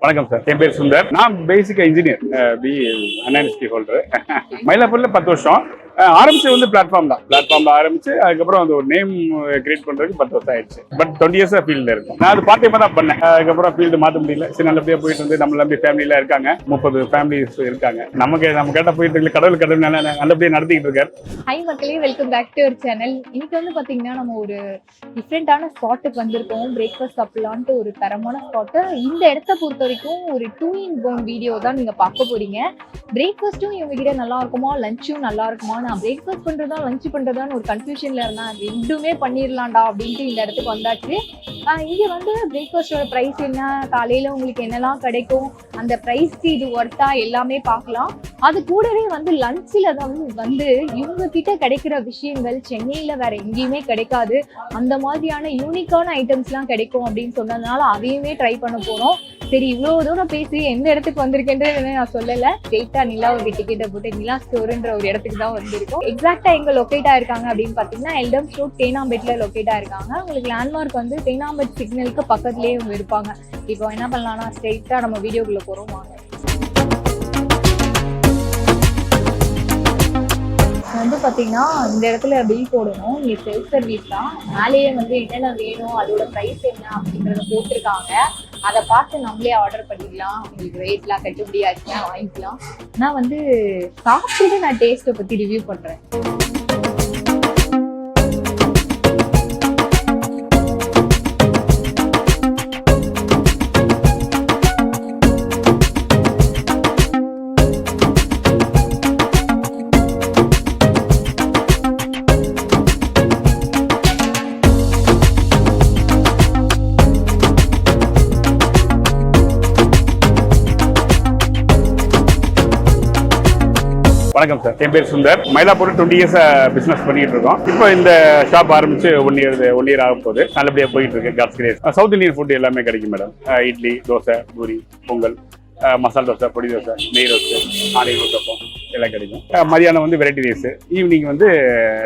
வணக்கம் சார், என் பேர் சுந்தர். நான் பேசிக்கா இன்ஜினியர், பி அன்என்எஸ்டி ஹோல்டர். மயிலாப்பூர்ல 10 வருஷம் ஆரம்பிச்சு வந்து பிளாட்ஃபார்ம்ல ஆரம்பிச்சு அதுக்கப்புறம் அந்த ஒரு நேம் கிரியேட் பண்றதுக்கு 10 வருஷம் ஆயிடுச்சு. பட் 20 இயர்ஸா ஃபீல்ட்ல இருக்கும். நான் அது பார்ட் டைமா தான் பண்ணேன். அதுக்கப்புறம் ஃபீல்டு மாற்ற முடியல. சரி, நல்லபடியா போயிட்டு வந்து நம்ம நம்பி ஃபேமிலியில இருக்காங்க, 30 ஃபேமிலிஸ் இருக்காங்க. நம்ம கேட்ட போயிட்டு இருக்கு. கடவுள் நல்லபடியா நடத்திட்டு இருக்காரு. ஹை மக்களே, welcome back to our channel. இன்னைக்கு வந்து பாத்தீங்கன்னா நம்ம ஒரு டிஃப்ரெண்டான ஸ்பாட்டுக்கு வந்திருக்கோம். பிரேக்ஃபாஸ்ட் சாப்பிடலான்ட்டு ஒரு தரமான ஸ்பாட்டு. இந்த இடத்த பொறுத்த வரைக்கும் ஒரு 2-in-1 வீடியோ தான் நீங்க பார்க்க போறீங்க. பிரேக்ஃபாஸ்ட்டும் இவங்க கிட்ட நல்லா இருக்குமா, லஞ்சும் நல்லா இருக்குமா, நான் பிரேக்ஃபாஸ்ட் பண்றதா லஞ்ச் பண்றதான்னு ஒரு கன்ஃபியூஷன்ல இருந்தேன். ரெண்டுமே பண்ணிடலாம்டா அப்படின்ட்டு இந்த இடத்துக்கு வந்தாச்சு. இங்க வந்து பிரேக்ஃபாஸ்டோட ப்ரைஸ் என்ன, காலையில உங்களுக்கு என்னெல்லாம் கிடைக்கும், அந்த ப்ரைஸ்க்கு இது ஒர்த்தா எல்லாமே பார்க்கலாம். அது கூடவே வந்து லஞ்சில் வந்து இவங்க கிட்ட கிடைக்கிற விஷயங்கள் சென்னையில வேற எங்கேயுமே கிடைக்காது. அந்த மாதிரியான யூனிக்கான ஐட்டம்ஸ்லாம் கிடைக்கும் அப்படின்னு சொன்னதுனால அதையுமே ட்ரை பண்ண போறோம். சரி, இவ்வளவு தூரம் பேசி எந்த இடத்துக்கு வந்திருக்கேன்றது நான் சொல்லல. ஸ்ட்ரெயிட்டா நிலாவுக்கு டிக்கெட்டை போட்டு நிலா ஸ்டோர்ன்ற ஒரு இடத்துக்கு தான் வந்திருக்கோம். எக்ஸாக்டா எங்க லொக்கேட் ஆயிருக்காங்க அப்படின்னு பாத்தீங்கன்னா எல்டம் ஸ்டோர் தேனாம்பேட்ல லொக்கேட் ஆயிருக்காங்க. உங்களுக்கு லேண்ட்மார்க் வந்து தேனாம்பேட் சிக்னலுக்கு பக்கத்துலயே இவங்க இருப்பாங்க. இப்போ என்ன பண்ணலாம்னா ஸ்ட்ரெயிட்டா நம்ம வீடியோக்குள்ள போறோம் வாங்க. வந்து பார்த்தீங்கன்னா இந்த இடத்துல பில் போடணும். இங்கே செல்ஃப் சர்வீஸ் தான். மேலேயே வந்து என்னென்ன வேணும், அதோட ப்ரைஸ் என்ன அப்படின்றத போட்டிருக்காங்க. அதை பார்த்து நம்மளே ஆர்டர் பண்ணிக்கலாம். உங்களுக்கு ரேட்லாம் கட்டுப்படி ஆச்சுன்னா வாங்கிக்கலாம். நான் வந்து சாப்பிட்டு நான் டேஸ்ட்டை பற்றி ரிவ்யூ பண்ணுறேன். வணக்கம் சார், என் பேர் சுந்தர். மயிலாப்பூர் 20 இயர்ஸ் பிசினஸ் பண்ணிட்டு இருக்கோம். இப்போ இந்த ஷாப் ஆரம்பிச்சு ஒன் இயர் ஆகும் போது நல்லபடியா போயிட்டு இருக்கு. God's grace. South Indian food எல்லாமே கிடைக்கும் மேடம். இட்லி, தோசை, பூரி, பொங்கல், மசாலா தோசை, பொடி தோசை, நெய் ரோஸ்ட், ஆனியன் ஊத்தப்பம் எல்லாம் கிடைக்கும். மதியானம் வந்து வெரைட்டி ரைஸ், ஈவினிங் வந்து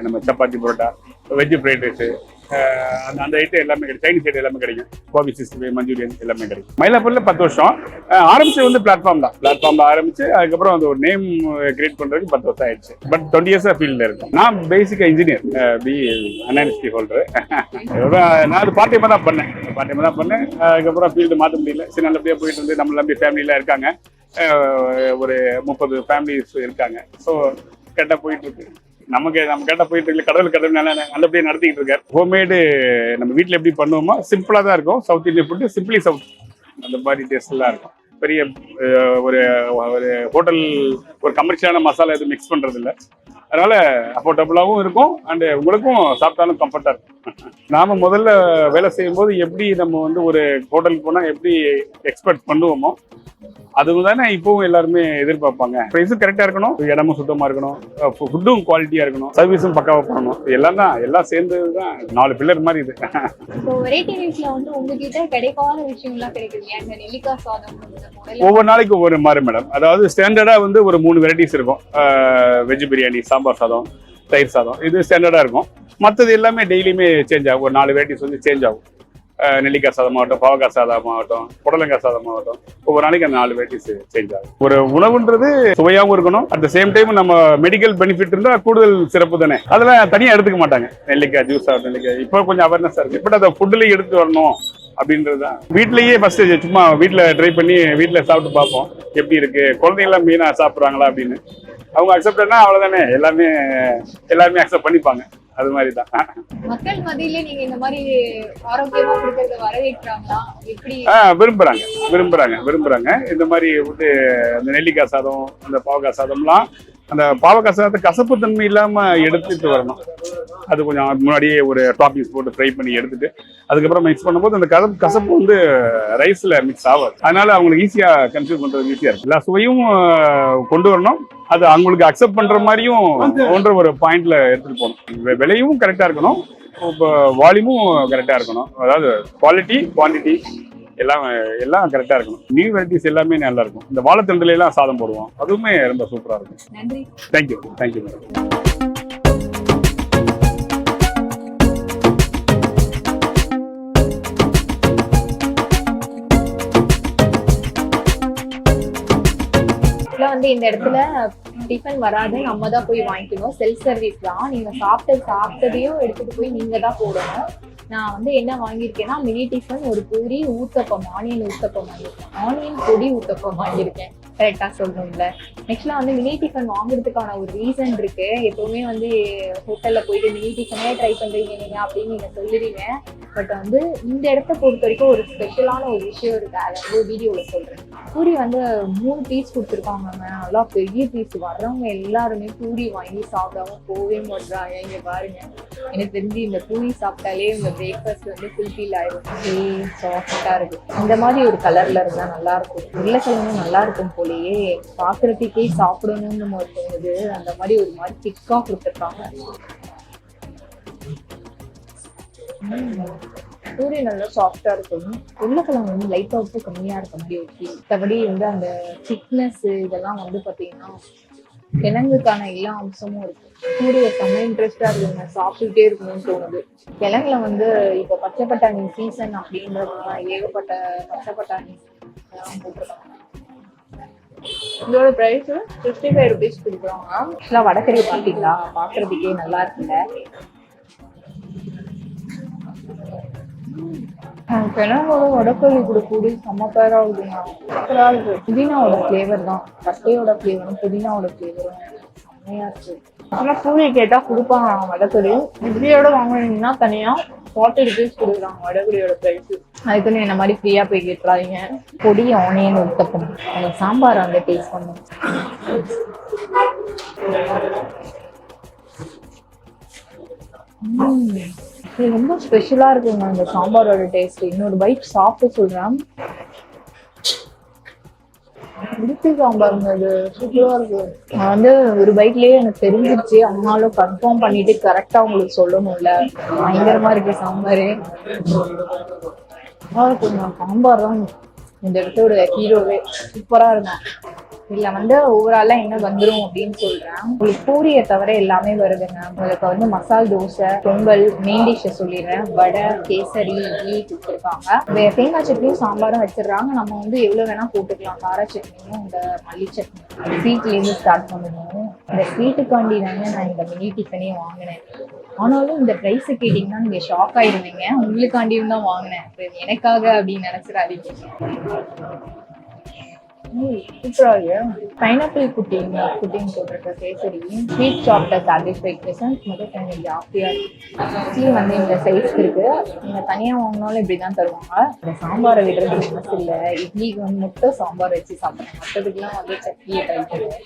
நம்ம chapati, parotta, veg fried rice, அந்த ஐட்டம் எல்லாமே கிடைக்கும். சைனீஸ் ஐட்டம் எல்லாமே கிடைக்கும். கோபி 65, மஞ்சூரியன் எல்லாமே கிடைக்கும். மயிலாப்பூர்ல 10 வருஷம் ஆரம்பிச்சு வந்து பிளாட்ஃபார்ம்ல ஆரம்பிச்சு அதுக்கப்புறம் அந்த ஒரு நேம் கிரியேட் பண்றதுக்கு 10 வருஷம் ஆயிடுச்சு. பட் 20 இயர்ஸா ஃபீல்ட்ல இருக்கும். நான் பேசிக்கா இன்ஜினியர், பி அன்என்எஸ்டி ஹோல்டர். நான் அது பார்ட் டைமா தான் பண்ணேன். அதுக்கப்புறம் ஃபீல்டு மாற்ற முடியல. சரி, நல்லபடியா போயிட்டு வந்து நம்ம நம்பி ஃபேமிலியில இருக்காங்க, ஒரு 30 ஃபேமிலிஸ் இருக்காங்க. ஸோ கேட்டா போயிட்டு இருக்கு. நம்ம கேட்ட போயிட்டு இருக்கு. கடவுள் நல்லபடியா நடத்திக்கிட்டு இருக்காரு. ஹோம்மேடு நம்ம வீட்டில் எப்படி பண்ணுவோமோ சிம்பிளா தான் இருக்கும். South Indian food, simply south, அந்த மாதிரி டேஸ்ட் எல்லாம் இருக்கும். பெரிய ஒரு ஹோட்டல் ஒரு கமர்ஷியலான மசாலா எதுவும் மிக்ஸ் பண்றது இல்லை. அதனால அஃபோர்டபுளாகவும் இருக்கும் அண்ட் உங்களுக்கும் சாப்பிட்டாலும் கம்ஃபர்டா இருக்கும். நாம முதல்ல வேலை செய்யும் போது எப்படி நம்ம வந்து ஒரு ஹோட்டலுக்கு போனா எப்படி எக்ஸ்பெக்ட் பண்ணுவோமோ அதுவும் தானே இப்பவும் எல்லாருமே எதிர்பார்ப்பாங்க. ப்ரைஸும் கரெக்டா இருக்கணும், இடமும் சுத்தமா இருக்கணும், ஃபுட்டும் குவாலிட்டியா இருக்கணும், சர்வீஸும் பக்காவா பண்ணணும். எல்லாம் சேர்ந்ததுதான் 4 பில்லர் மாதிரி இது. வெரைட்டி ரைஸ்ல வந்து உங்ககிட்ட கிடைக்காத விஷயம்லாம் கிடைக்குது. அந்த நெல்லிக்காய் சாதம் ஒவ்வொரு நாளைக்கு ஒவ்வொரு மாதிரி மேடம். அதாவது ஸ்டாண்டர்டா வந்து ஒரு 3 வெரைட்டிஸ் இருக்கும். வெஜ் பிரியாணி, சாம்பார் சாதம், தயிர் சாதம், இது ஸ்டாண்டர்டா இருக்கும். மற்றது எல்லாமே டெய்லியுமே சேஞ்ச் ஆகும். ஒரு 4 வெரைட்டிஸ் வந்து சேஞ்ச் ஆகும். நெல்லிக்காய் சாதமாகட்டும், பாவக்காய் சாதமாகட்டும், புடலங்காய் சாதமாகட்டும், ஒவ்வொரு நாளைக்கு அந்த 4 வெரைட்டிஸ் சேஞ்ச் ஆகும். ஒரு உணவுன்றது சுவையாகவும் இருக்கணும். அட் த சேம் டைம் நம்ம மெடிக்கல் பெனிஃபிட் இருந்தா கூடுதல் சிறப்பு தானே. அதெல்லாம் தனியாக எடுத்துக்க மாட்டாங்க. நெல்லிக்காய் ஜூஸ் ஆகட்டும், நெல்லிக்காய் இப்போ கொஞ்சம் அவேர்னஸ் இருக்கு. பட் அதை ஃபுட்லேயே எடுத்து வரணும் அப்படின்றதுதான். வீட்லயே ஃபர்ஸ்ட் சும்மா வீட்டில் ட்ரை பண்ணி வீட்டில் சாப்பிட்டு பார்ப்போம் எப்படி இருக்கு, குழந்தைங்களாம் மீனாக சாப்பிட்றாங்களா அப்படின்னு. அவங்க அக்செப்ட் பண்ணா அவ்வளவுதானே, எல்லாருமே அக்செப்ட் பண்ணிப்பாங்க. அது மாதிரி தான். மக்கள் மத்தியில நீங்க இந்த மாதிரி ஆரோக்கியமா கொடுக்கறத வரவேற்றாங்களா? எப்படி விரும்புறாங்க. இந்த மாதிரி வந்து அந்த நெல்லிக்காய் சாதம், அந்த பாவக்காய் சாதம்லாம், அந்த பாவக்காய் சாதத்தை கசப்பு தன்மை இல்லாம எடுத்துட்டு வரணும். அது கொஞ்சம் முன்னாடியே ஒரு டாப்பிங்ஸ் போட்டு ஃப்ரை பண்ணி எடுத்துட்டு அதுக்கப்புறம் மிக்ஸ் பண்ணும்போது அந்த கசப்பு வந்து ரைஸ்ல மிக்ஸ் ஆகாது. அதனால அவங்களுக்கு ஈஸியா கன்சியூம் பண்றது ஈஸியா இருக்கு. எல்லா சுவையும் கொண்டு வரணும். அது அவங்களுக்கு அக்செப்ட் பண்ற மாதிரியும் ஒன்ற ஒரு பாயிண்ட்ல எடுத்துட்டு போகணும். விலையும் கரெக்டா இருக்கணும், வால்யூமும் கரெக்டா இருக்கணும். அதாவது குவாலிட்டி, குவான்டிட்டி எல்லாம் கரெக்டா இருக்கணும். நியூ வெரைட்டிஸ் எல்லாமே நல்லா இருக்கும். இந்த வாழைத்தண்டுல எல்லாம் சாதம் போடுவோம், அதுவுமே ரொம்ப சூப்பரா இருக்கும். நன்றி. Thank you madam. வந்து இந்த இடத்துல டிஃபன் வராது, நம்ம தான் போய் வாங்கிக்கணும். செல்ஃப் சர்வீஸ் தான். நீங்க சாப்பிட்டதையும் எடுத்துட்டு போய் நீங்க தான் போடணும். நான் வந்து என்ன வாங்கியிருக்கேன்னா மினி டிஃபன், ஒரு பூரி, ஊத்தப்பம், ஆனியன் ஊத்தப்பம் வாங்கியிருக்கேன். ஆனியன் பொடி ஊத்தப்பம் வாங்கியிருக்கேன். கரெக்டா சொல்லணும்ல. நெக்ஸ்ட்ல வந்து மினி டிஃபன் வாங்குறதுக்கான ஒரு ரீசன் இருக்கு. எப்பவுமே வந்து ஹோட்டல்ல போயிட்டு மினி டிஃபனே ட்ரை பண்றீங்க நீங்க அப்படின்னு நீங்க சொல்லுறீங்க. பட் வந்து இந்த இடத்த பொறுத்த வரைக்கும் ஒரு ஸ்பெஷலான ஒரு விஷயம் இருக்கு. அதை வந்து வீடியோல சொல்றேன். பூரி வந்து 3 பீஸ் கொடுத்துருக்காங்க. நல்லா பெரிய பீஸ். வர்றவங்க எல்லாருமே பூரி வாங்கி சாப்பிடாம போவே மாட்டாங்க. இங்க பாருங்க, எனக்கு தெரிஞ்சு இந்த பூரி சாப்பிட்டாலே இந்த பிரேக்ஃபாஸ்ட் வந்து ஃபுல்ஃபில் ஆயிடும். சாஃப்டா இருக்கு. இந்த மாதிரி ஒரு கலர்ல இருந்தா நல்லா இருக்கும். உருளைக்கிழங்கும் நல்லா இருக்கும் போலயே, பாக்குறதுக்கே சாப்பிடணும்னு மாதிரி தோணுது. அந்த மாதிரி ஒரு மாதிரி திக்கா கொடுத்துருக்காங்க. பூரி நல்லா சாஃப்டா இருக்கும். உருளைக்கிழங்கு வந்து லைட்டா உப்பு கம்மியா இருக்க மாதிரி ஓகே. மற்றபடி வந்து அந்த திக்னஸ் இதெல்லாம் வந்து பாத்தீங்கன்னா கிழங்குக்கான எல்லா அம்சமும் இருக்கு. பூரிய செம்ம இன்ட்ரெஸ்டா இருக்குங்க, சாப்பிட்டுட்டே இருக்கணும்னு தோணுது. கிழங்குல வந்து இப்போ பச்சை பட்டாணி சீசன் அப்படின்றதுனால ஏகப்பட்ட பச்சை பட்டாணி போட்டிருக்காங்க. இதோட பிரைஸ் 55 rupees கொடுக்குறாங்க. ஆக்சுவலா வடக்கறி பாத்தீங்களா, பாக்குறதுக்கே நல்லா இருக்குல்ல. கிழங்கோட வடக்கறி கூட கூடி செம்ம பேரா இருக்குங்க. சூப்பரா இருக்கு. புதினாவோட ஃபிளேவர் தான், கட்டையோட ஃபிளேவரும் புதினாவோட ஃபிளேவரும் செம்மையா இருக்கு. ஆனா பூரி கேட்டா கொடுப்பாங்க வடக்கறி. இட்லியோட வாங்கினீங்கன்னா தனியா 40 rupees கொடுக்குறாங்க வடகரியோட பிரைஸ். அதுக்குன்னு என்ன மாதிரி ஃப்ரீயா போய் கேட்டுறாதீங்க. பொடி ஆனியன் ஊத்தப்பம், அந்த சாம்பார் வந்து டேஸ்ட் பண்ணும். இது ரொம்ப ஸ்பெஷலா இருக்குங்க அந்த சாம்பாரோட டேஸ்ட். இன்னொரு பைட் சாப்பிட்டு சொல்றேன். உடுப்பி சாம்பாருங்க, அது சூப்பரா இருக்கு. வந்து ஒரு பைட்லயே எனக்கு தெரிஞ்சிருச்சு. அம்மாலும் கன்ஃபார்ம் பண்ணிட்டு கரெக்டா உங்களுக்கு சொல்லணும்ல. பயங்கரமா இருக்கு சாம்பாரு. சாம்பார் தான் இந்த இடத்தோட ஹீரோவே. சூப்பரா இருக்கும். இதுல வந்து ஓவராலா என்ன வந்துடும் அப்படின்னு சொல்றேன். உங்களுக்கு பூரியை தவிர எல்லாமே வருதுங்க. உங்களுக்கு வந்து மசால் தோசை, பொங்கல், மெயின் டிஷ்ஷை சொல்லிடுறேன். வடை, கேசரி, இட்லி கொடுத்துருக்காங்க. தேங்காய் சட்னியும் சாம்பாரும் வச்சிடுறாங்க. நம்ம வந்து எவ்வளவு வேணா போட்டுக்கலாம். கார சட்னியும் இந்த மல்லி சட்னி. ஸ்வீட்ல இருந்து ஸ்டார்ட் பண்ணணும். இந்த ஸ்வீட்டுக்காண்டி தாங்க நான் இந்த மினி டிஃபனே வாங்கினேன். ஆனாலும் இந்த பிரைஸ் கேட்டீங்கன்னா நீங்க ஷாக் ஆயிடுவீங்க. உங்களுக்காண்டியும் தான் வாங்கினேன், எனக்காக அப்படின்னு நினைச்சிடாதீங்க. பைனாப்பிள் புட்டிங் போட்டிருக்க கேசரி. ஸ்வீட் சாப்பிட்ட சாட்டிஸ்ஃபைட் பிரசன்ஸ் மட்டும் கொஞ்சம் ஜாஸ்தியா இருக்கு. வந்து இந்த சைஸ் இருக்கு. நீங்க தனியா வாங்கினாலும் இப்படிதான் தருவாங்க. இந்த சாம்பாரை விடுறது மனசு இல்ல. இட்லிக்கு வந்து மட்டும் சாம்பார் வச்சு சாப்பிடுறேன். மற்றதுக்கெல்லாம் வந்து சட்னியை ட்ரை பண்ணுவேன்.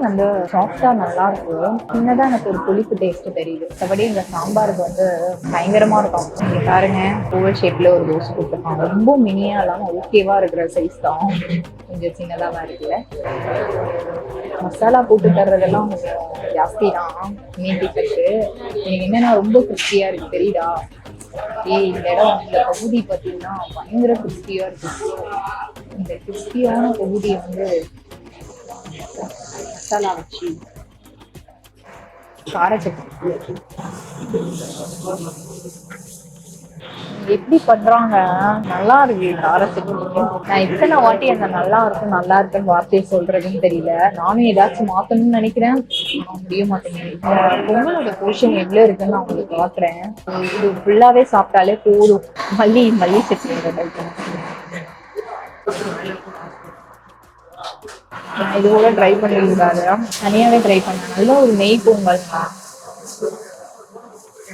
வந்து சாஃப்டா நல்லா இருக்கும். சின்னதா எனக்கு ஒரு புளிப்பு டேஸ்ட் தெரியுது. மற்றபடி இந்த சாம்பாருக்கு வந்து பயங்கரமா இருக்கும். நீங்க பாருங்க, ஓவல் ஷேப்ல ஒரு தோசை கொடுத்துருக்காங்க. ரொம்ப மினியா இல்லாம ஓகேவா இருக்கிற சைஸ் தான். கொஞ்சம் சின்னதாவா இருக்குல்ல. மசாலா போட்டு தர்றதெல்லாம் கொஞ்சம் ஜாஸ்தி தான். மீட்டிக்கு எனக்கு என்னன்னா ரொம்ப கிறிஸ்பியா இருக்கு, தெரியுதா? இந்த இடம், இந்த பகுதி பார்த்தீங்கன்னா பயங்கர கிறிஸ்பியா இருக்கு. இந்த கிறிஸ்பியான பகுதியை வந்து மசாலா வச்சு கார சட்னி எப்படி பண்றாங்க, நல்லா இருக்கு கார சட்னி. நான் இத்தனை வாட்டி அந்த நல்லா இருக்குன்னு வார்த்தையை சொல்றதுன்னு தெரியல. நானும் ஏதாச்சும் மாத்தணும்னு நினைக்கிறேன், முடிய மாட்டேங்குது. பொங்கலோட போர்ஷன் எவ்வளவு இருக்குன்னு நான் உங்களுக்கு பாக்குறேன். இது ஃபுல்லாவே சாப்பிட்டாலே போதும். மல்லி சட்னி நான் இது கூட ட்ரை பண்ணிருக்காரு. தனியாவே ட்ரை பண்ணேன். நல்ல ஒரு நெய் பொங்கல்.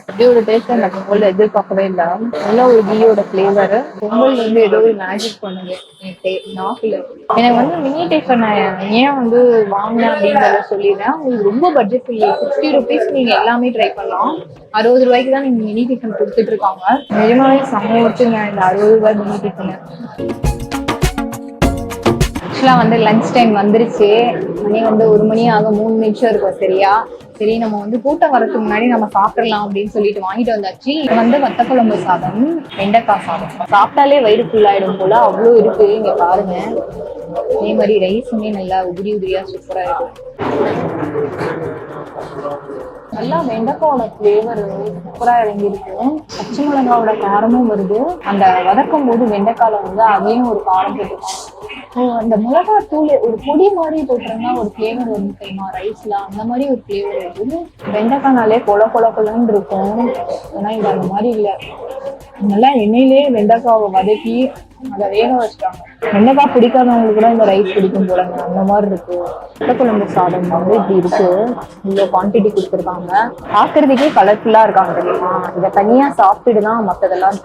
அப்படியோட டேஸ்ட் அந்த பொங்கல் எதிர்பார்க்கவே இல்லை. நல்ல ஒரு கீயோட ஃபிளேவர். பொங்கல் வந்து ஏதோ ஒரு மேஜிக் பண்ணுது நாக்குல. எனக்கு வந்து மினி டிஃபன் ஏன் வந்து வாங்கினேன் அப்படின்றத சொல்லிடுறேன். உங்களுக்கு ரொம்ப பட்ஜெட் இல்லை. 60 rupees நீங்க எல்லாமே ட்ரை பண்ணலாம். 60 ரூபாய்க்கு தான் நீங்க மினி டிஃபன் கொடுத்துட்டு இருக்காங்க. நிஜமாவே செம்ம ஒருத்துங்க இந்த 60 ரூபாய் மினி டிஃபன். ஆக்சுவலாக வந்து லஞ்ச் டைம் வந்துருச்சு. மணி வந்து 1 மணி ஆக 3 நிமிஷம் இருக்கும். சரியா? சரி, நம்ம வந்து கூட்டம் வரதுக்கு முன்னாடி நம்ம சாப்பிடலாம் அப்படின்னு சொல்லிட்டு வாங்கிட்டு வந்தாச்சு. வந்து வத்தக்குழம்பு சாதம், வெண்டைக்காய் சாதம். சாப்பிட்டாலே வயிறு ஃபுல்லாயிடும் போல, அவ்வளோ இருக்கு. இங்க பாருங்க. அதே மாதிரி ரைஸுமே நல்லா உதிரியா சூப்பரா இருக்கு. நல்லா வெண்டைக்காவோட ஃபிளேவர் சூப்பரா இறங்கிருக்கு. பச்சை மிளகாவோட காரமும் வருது. அந்த வதக்கும் போது வெண்டைக்கால வந்து அதையும் ஒரு காரம் போட்டுருக்காங்க. அந்த மிளகாய் தூள் ஒரு பொடி மாதிரி போட்டிருந்தா ஒரு ஃப்ளேவர் வந்து தெரியுமா ரைஸ்ல, அந்த மாதிரி ஒரு ஃப்ளேவர் இருக்குது. வெண்டைக்காய்னாலே கொலன்னு இருக்கும். ஆனா இது அந்த மாதிரி இல்லை. நல்லா எண்ணெயிலே வெண்டைக்காவை வதக்கி அதை வேக வச்சுட்டாங்க. வெண்டைக்காய் பிடிக்காதவங்களுக்கு கூட இந்த ரைஸ் பிடிக்கும் போலங்க, அந்த மாதிரி இருக்கு. குழம்பு சாதம் வந்து இப்படி இருக்கு. இவ்வளோ குவான்டிட்டி கொடுத்துருக்காங்க. பார்க்கறதுக்கே கலர்ஃபுல்லா இருக்காங்க தெரியுமா. இதை தனியா சாப்பிட்டுட்டு தான் மற்றதெல்லாம்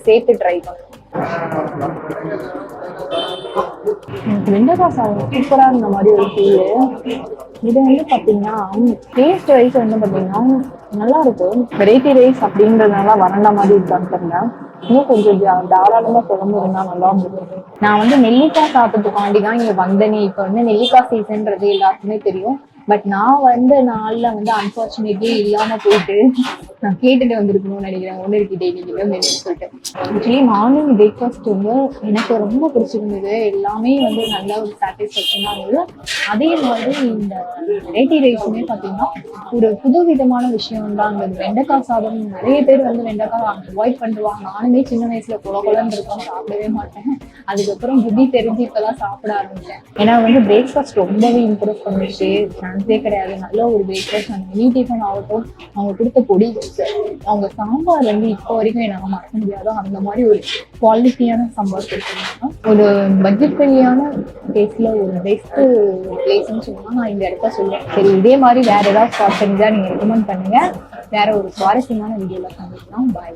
சேர்த்து ட்ரை பண்ணுவோம். எனக்கு வெண்டைக்காய் சாதம் சூப்பரா இருந்த மாதிரி ஒரு ஃபீல். இது வந்து பாத்தீங்கன்னா டேஸ்ட் வைஸ் வந்து பாத்தீங்கன்னா நல்லா இருக்கும். வெரைட்டி ரைஸ் அப்படின்றதுனால வறண்ட மாதிரி இருக்கான்னு தெரியல. இன்னும் கொஞ்சம் தாராளமா குழம்பு இருந்தா நல்லா இருந்தது. நான் வந்து நெல்லிக்காய் சாப்பிட்டுக்காண்டி தான் இங்க வந்தேனே. இப்ப வந்து நெல்லிக்காய் சீசன்றது எல்லாருக்குமே தெரியும். பட் நான் வந்த நாள்ல வந்து அன்பார்ச்சுனேட்லி இல்லாம போயிட்டு நான் கேட்டுட்டு வந்திருக்கணும்னு நினைக்கிறேன். ஒன்று இருக்கிட்டே மெனு சொல்லிட்டு. ஆக்சுவலி மார்னிங் பிரேக்ஃபாஸ்ட் வந்து எனக்கு ரொம்ப பிடிச்சிருந்தது. எல்லாமே வந்து நல்ல ஒரு சாட்டிஸ்ஃபேக்ஷனாக இருந்தது. அதே மாதிரி இந்த வெரைட்டி ரைஸுமே பார்த்தீங்கன்னா ஒரு புது விதமான விஷயம் தான் இருந்தது. வெண்டைக்காய் சாதம் நிறைய பேர் வந்து வெண்டைக்காய் அவாய்ட் பண்ணுவாங்க. நானுமே சின்ன வயசுல குலன்னு இருக்கும், சாப்பிடவே மாட்டேன். அதுக்கப்புறம் புத்தி தெரிஞ்சு இப்பதான் சாப்பிட ஆரம்பிச்சேன். ஏன்னா வந்து பிரேக்ஃபாஸ்ட் ரொம்பவே இம்ப்ரூவ் பண்ணிச்சு. சான்ஸே கிடையாது. நல்ல ஒரு பிரேக்ஃபாஸ்ட். அந்த மினி டிஃபன் ஆகட்டும், அவங்க கொடுத்த பொடி, அவங்க சாம்பார் வந்து இப்போ வரைக்கும் என்னால் மறக்க முடியாதோ அந்த மாதிரி ஒரு குவாலிட்டியான சாம்பார் கொடுத்துருந்தாங்க. ஒரு பட்ஜெட் ஃப்ரெண்ட்லியான டேஸ்ட்ல ஒரு பெஸ்ட் பிளேஸ்ன்னு சொன்னா நான் இந்த இடத்த சொல்லுவேன். சரி, இதே மாதிரி வேற ஏதாவது ஸ்டார்ட் பண்ணி தான் நீங்க ரெக்கமெண்ட் பண்ணுங்க. வேற ஒரு சுவாரஸ்யமான வீடியோல சந்திக்கலாம். பாய்.